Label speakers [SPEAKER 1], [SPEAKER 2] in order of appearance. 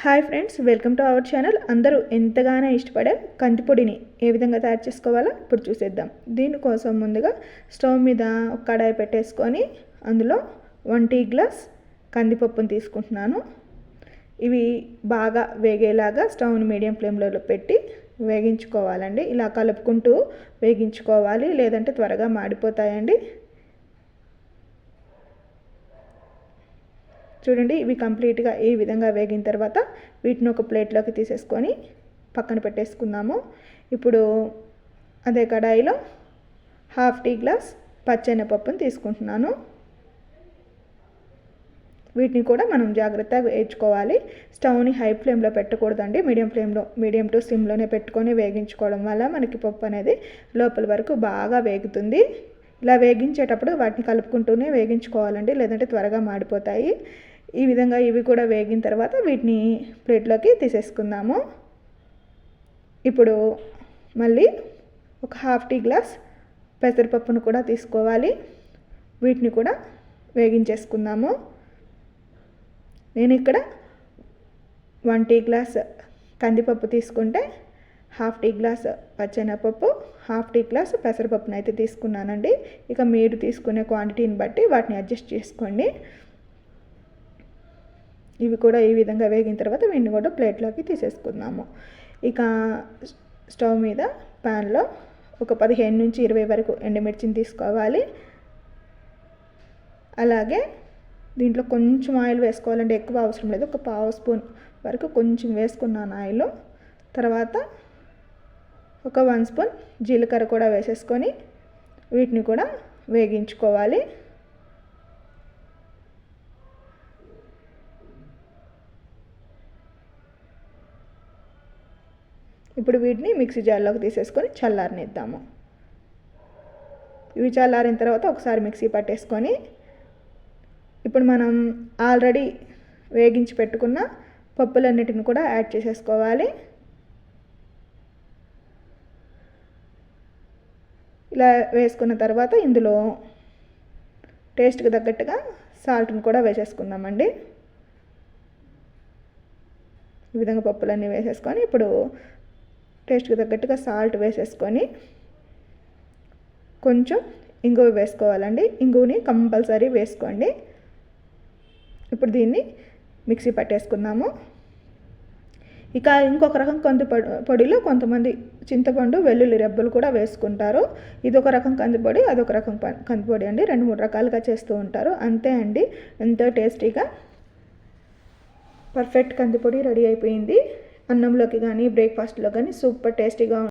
[SPEAKER 1] Hi friends, welcome to our channel. అందరూ ఎంతగానో ఇష్టపడే కందిపొడిని ఏ విధంగా తయారు చేసుకోవాలో ఇప్పుడు చూసేద్దాం. దీనికోసం ముందుగా స్టవ్ మీద ఒక కడాయి పెట్టేసుకొని అందులో 1 టీ గ్లాస్ కందిపప్పును తీసుకుంటున్నాను. ఇవి బాగా వేగేలాగా స్టవ్ని మీడియం ఫ్లేమ్లో పెట్టి వేగించుకోవాలండి. ఇలా కలుపుకుంటూ వేగించుకోవాలి, లేదంటే త్వరగా మాడిపోతాయండి. చూడండి, ఇవి కంప్లీట్గా ఈ విధంగా వేగిన తర్వాత వీటిని ఒక ప్లేట్లోకి తీసేసుకొని పక్కన పెట్టేసుకుందాము. ఇప్పుడు అదే కడాయిలో 1/2 టీ గ్లాస్ పచ్చెనపప్పును తీసుకుంటున్నాను. వీటిని కూడా మనం జాగ్రత్తగా వేయించుకోవాలి. స్టవ్ని హై ఫ్లేమ్లో పెట్టకూడదండి, మీడియం టు సిమ్లోనే పెట్టుకొని వేగించుకోవడం వల్ల మనకి పప్పు అనేది లోపల వరకు బాగా వేగుతుంది. ఇలా వేగించేటప్పుడు వాటిని కలుపుకుంటూనే వేగించుకోవాలండి, లేదంటే త్వరగా మాడిపోతాయి. ఈ విధంగా ఇవి కూడా వేగిన తర్వాత వీటిని ప్లేట్లోకి తీసేసుకుందాము. ఇప్పుడు మళ్ళీ ఒక 1/2 టీ గ్లాస్ పెసరపప్పును కూడా తీసుకోవాలి. వీటిని కూడా వేగించేసుకుందాము. నేను ఇక్కడ 1 టీ గ్లాస్ కందిపప్పు తీసుకుంటే 1/2 టీ గ్లాస్ పచ్చెనపప్పు, 1/2 టీ గ్లాస్ పెసరపప్పును అయితే తీసుకున్నానండి. ఇక మీరు తీసుకునే క్వాంటిటీని బట్టి వాటిని అడ్జస్ట్ చేసుకోండి. ఇవి కూడా ఈ విధంగా వేగిన తర్వాత వీటిని కూడా ప్లేట్లోకి తీసేసుకుందాము. ఇక స్టవ్ మీద ప్యాన్లో ఒక 15 నుంచి 20 వరకు ఎండుమిర్చిని తీసుకోవాలి. అలాగే దీంట్లో కొంచెం ఆయిల్ వేసుకోవాలంటే ఎక్కువ అవసరం లేదు, ఒక 1/2 స్పూన్ వరకు కొంచెం వేసుకున్నాను ఆయిల్. తర్వాత ఒక 1 స్పూన్ జీలకర్ర కూడా వేసేసుకొని వీటిని కూడా వేగించుకోవాలి. ఇప్పుడు వీటిని మిక్సీ జార్లోకి తీసేసుకొని చల్లారనిద్దాము. ఇవి చల్లారిన తర్వాత ఒకసారి మిక్సీ పట్టేసుకొని ఇప్పుడు మనం ఆల్రెడీ వేగించి పెట్టుకున్న పప్పులన్నిటిని కూడా యాడ్ చేసేసుకోవాలి. ఇలా వేసుకున్న తర్వాత ఇందులో టేస్ట్కి తగ్గట్టుగా సాల్ట్ని కూడా వేసేసుకుందామండి. ఈ విధంగా పప్పులన్నీ వేసేసుకొని ఇప్పుడు టేస్ట్కి తగ్గట్టుగా సాల్ట్ వేసేసుకొని కొంచెం ఇంగువ వేసుకోవాలండి. ఇంగువని కంపల్సరీ వేసుకోండి. ఇప్పుడు దీన్ని మిక్సీ పట్టేసుకుందాము. ఇక ఇంకొక రకం పొడిలో కొంతమంది చింతపండు, వెల్లుల్లి రెబ్బలు కూడా వేసుకుంటారు. ఇదొక రకం కందిపొడి, అదొక రకం కందిపొడి అండి. 2-3 రకాలుగా చేస్తూ ఉంటారు. అంతే అండి, ఎంతో టేస్టీగా పర్ఫెక్ట్ కందిపొడి రెడీ అయిపోయింది. అన్నంలోకి కానీ బ్రేక్ఫాస్ట్లో కానీ సూపర్ టేస్టీగా